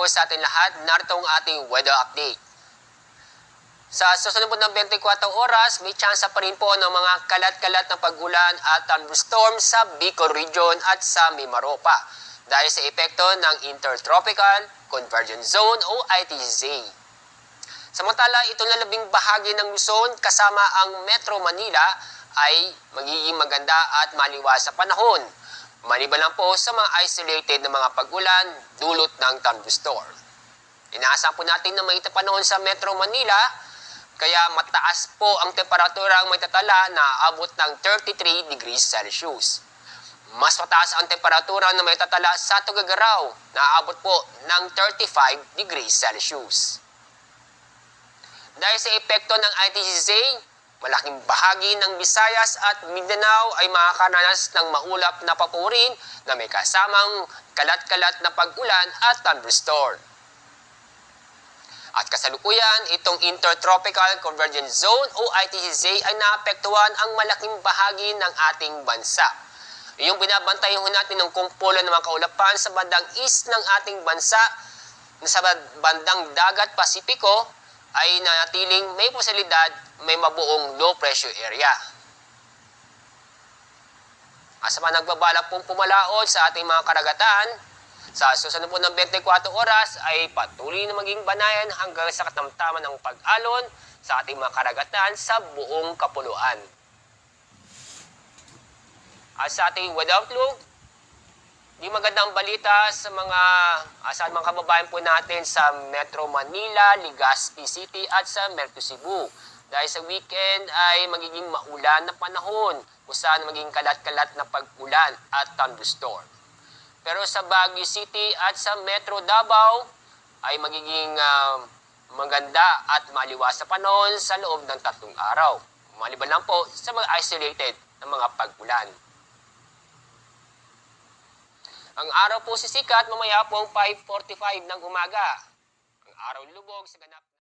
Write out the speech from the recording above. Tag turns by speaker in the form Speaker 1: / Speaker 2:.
Speaker 1: po sa ating lahat. Narito ang ating weather update. Sa susunod po ng 24 oras, may tsansa pa rin po ng mga kalat-kalat na pag-ulan at thunderstorm sa Bicol Region at sa Mimaropa dahil sa epekto ng Intertropical Convergence Zone o ITZ. Samantala, ito na labing bahagi ng Luzon kasama ang Metro Manila ay magiging maganda at maliwas sa panahon. Maliban lang po sa mga isolated na mga pag-ulan dulot ng thunderstorm. Inaasahan po natin na may panahon sa Metro Manila, kaya mataas po ang temperatura ang may tatala na abot ng 33 degrees Celsius. Mas mataas ang temperatura na may tatala sa Tuguegarao na abot po ng 35 degrees Celsius. Dahil sa epekto ng ITZ, malaking bahagi ng Visayas at Mindanao ay makakaranas ng maulap na papurin na may kasamang kalat-kalat na pag-ulan at thunderstorm. At kasalukuyan, itong Intertropical Convergence Zone o ITZ ay naapektuhan ang malaking bahagi ng ating bansa. Yung binabantayan natin ng kumpulan ng mga kaulapan sa bandang east ng ating bansa, sa bandang dagat Pasipiko, ay nanatiling may posibilidad may mabuong low pressure area. Asa pa nagbabalak pong pumalaot sa ating mga karagatan, sa susunod po ng 24 oras ay patuloy na maging banayan hanggang sa katamtaman ng pag-alon sa ating mga karagatan sa buong kapuluan. At sa ating weather outlook, di magandang balita sa mga kababayan po natin sa Metro Manila, Legazpi City at sa Merto Cebu. Dahil sa weekend ay magiging maulan na panahon kung saan magiging kalat-kalat na pag-ulan at thunderstorm. Pero sa Baguio City at sa Metro Davao ay magiging maganda at maliwas na panahon sa loob ng 3 araw. Maliban lang po sa mga isolated na mga pag-ulan. Ang araw po sisikat mamaya pong 5:45 ng umaga. Ang araw lubog sa ganap